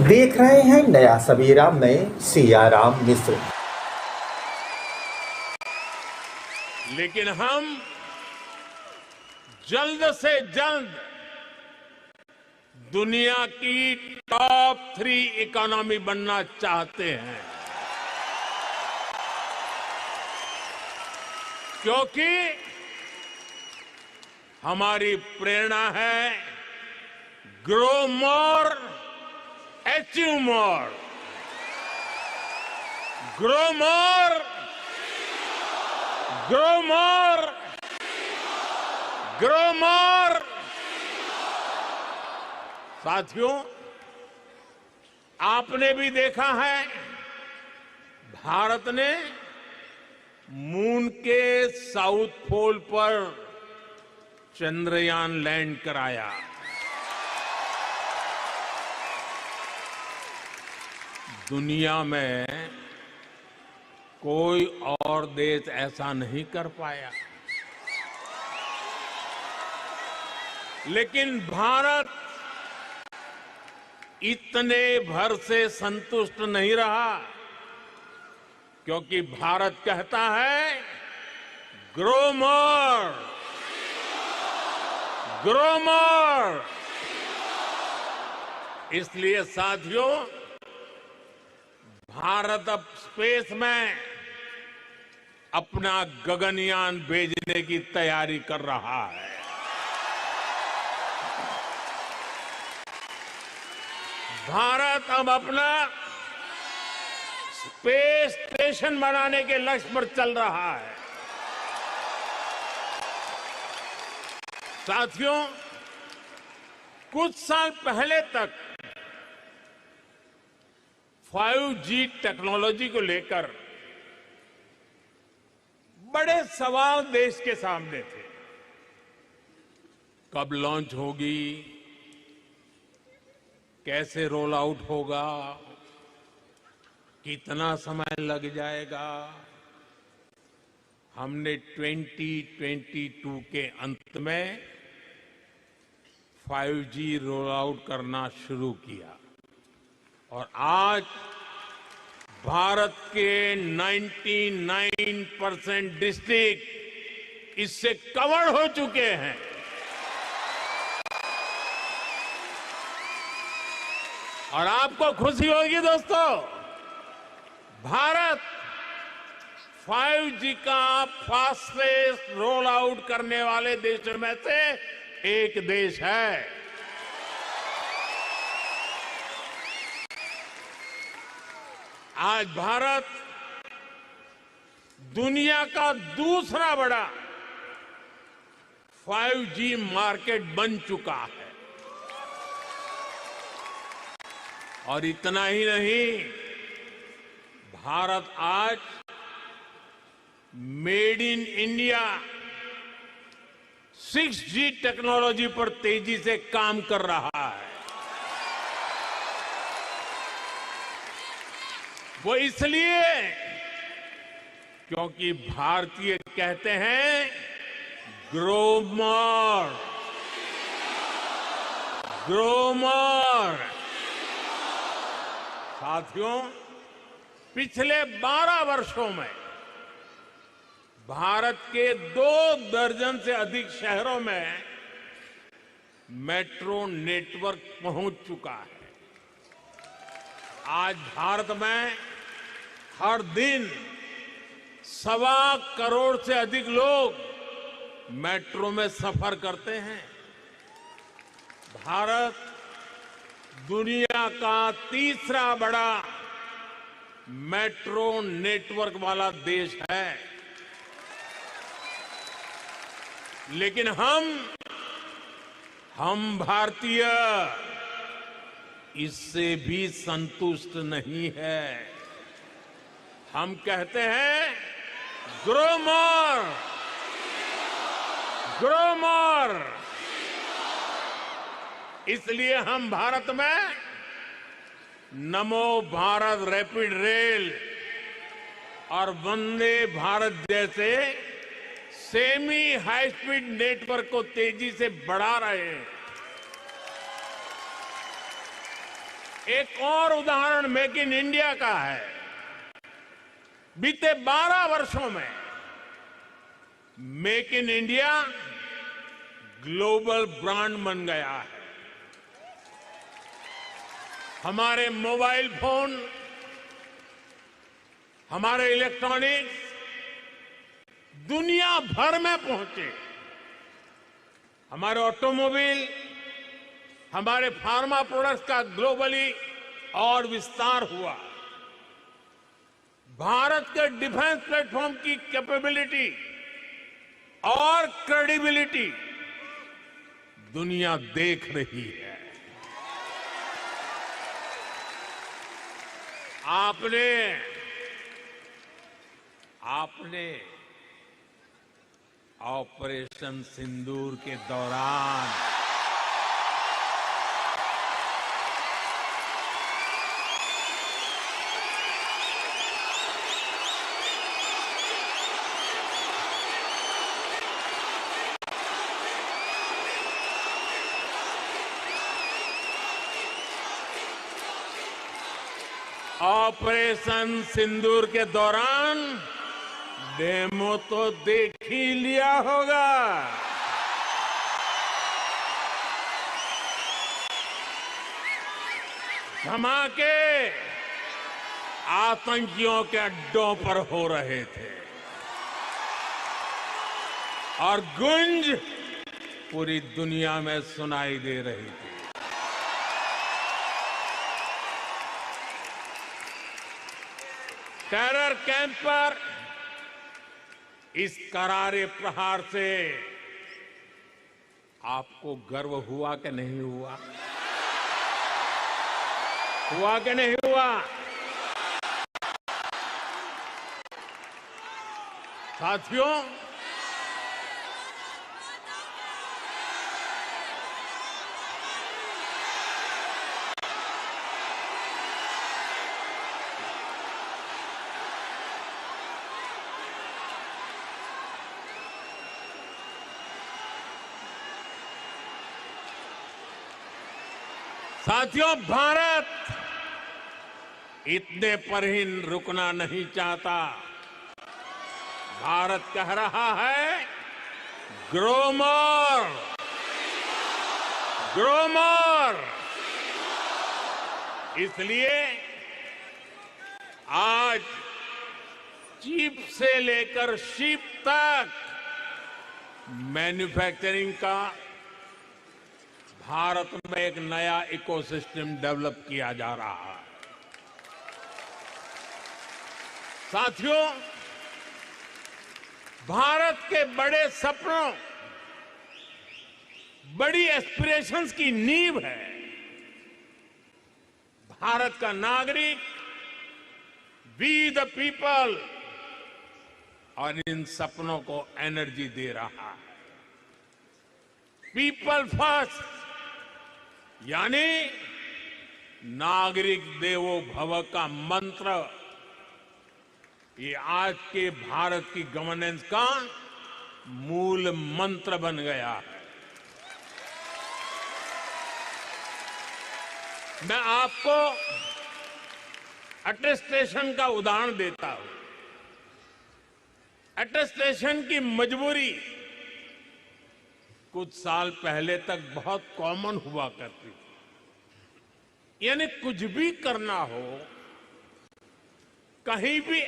देख रहे हैं नया सवेरा में सियाराम मिश्र। लेकिन हम जल्द से जल्द दुनिया की टॉप 3 इकोनॉमी बनना चाहते हैं, क्योंकि हमारी प्रेरणा है grow more, achieve more. Grow more, grow more, grow more. साथियों, आपने भी देखा है, भारत ने मून के साउथ पोल पर चंद्रयान लैंड कराया। दुनिया में कोई और देश ऐसा नहीं कर पाया, लेकिन भारत इतने भर से संतुष्ट नहीं रहा, क्योंकि भारत कहता है ग्रो मोर, ग्रो मोर। इसलिए साथियों, भारत अब स्पेस में अपना गगनयान भेजने की तैयारी कर रहा है। भारत अब अपना स्पेस स्टेशन बनाने के लक्ष्य पर चल रहा है। साथियों, कुछ साल पहले तक 5G टेक्नोलॉजी को लेकर बड़े सवाल देश के सामने थे। कब लॉन्च होगी, कैसे रोल आउट होगा, कितना समय लग जाएगा। हमने 2022 के अंत में 5G रोल आउट करना शुरू किया, और आज भारत के 99% डिस्ट्रिक्ट इससे कवर हो चुके हैं। और आपको खुशी होगी दोस्तों, भारत 5G का फास्टेस्ट रोल आउट करने वाले देशों में से एक देश है। आज भारत दुनिया का दूसरा बड़ा 5G मार्केट बन चुका है। और इतना ही नहीं, भारत आज made in India 6G technology पर तेजी से काम कर रहा है। वो इसलिए क्योंकि भारतीय कहते हैं ग्रो मोर, ग्रो मोर। साथियों, पिछले 12 वर्षों में भारत के 2 दर्जन से अधिक शहरों में मेट्रो नेटवर्क पहुंच चुका है। आज भारत में हर दिन 1.25 करोड़ से अधिक लोग मेट्रो में सफर करते हैं। भारत दुनिया का तीसरा बड़ा मेट्रो नेटवर्क वाला देश है। लेकिन हम भारतीय इससे भी संतुष्ट नहीं है। हम कहते हैं ग्रो मोर, ग्रो मोर। इसलिए हम भारत में नमो भारत रैपिड रेल और वंदे भारत जैसे सेमी हाई स्पीड नेटवर्क को तेजी से बढ़ा रहे हैं। एक और उदाहरण मेक इन इंडिया का है। बीते 12 वर्षों में make in India global brand बन गया है। हमारे मोबाइल फोन, हमारे इलेक्ट्रॉनिक्स दुनिया भर में पहुंचे। हमारे ऑटोमोबाइल, हमारे फार्मा प्रोडक्ट्स का ग्लोबली और विस्तार हुआ। भारत के डिफेंस प्लेटफॉर्म की कैपेबिलिटी और क्रेडिबिलिटी दुनिया देख रही है। आपने ऑपरेशन सिंदूर के दौरान ऑपरेशन सिंदूर के दौरान डेमो तो देख ही लिया होगा। धमाके आतंकियों के अड्डों पर हो रहे थे और गूंज पूरी दुनिया में सुनाई दे रही थी। टेरर कैंप पर इस करारे प्रहार से आपको गर्व हुआ कि नहीं हुआ? हुआ कि नहीं हुआ? साथियों, भारत इतने पर ही रुकना नहीं चाहता। भारत कह रहा है ग्रो मोर, ग्रो मोर। इसलिए आज चिप से लेकर शिप तक मैन्युफैक्चरिंग का भारत में एक नया इकोसिस्टम डेवलप किया जा रहा है। साथियों, भारत के बड़े सपनों, बड़ी एस्पिरेशंस की नींव है भारत का नागरिक, वी द पीपल, और इन सपनों को एनर्जी दे रहा है। पीपल फर्स्ट यानी नागरिक देवो भव का मंत्र, ये आज के भारत की गवर्नेंस का मूल मंत्र बन गया है। मैं आपको अटेस्टेशन का उदाहरण देता हूं। अटेस्टेशन की मजबूरी कुछ साल पहले तक बहुत कॉमन हुआ करती थी। यानी कुछ भी करना हो, कहीं भी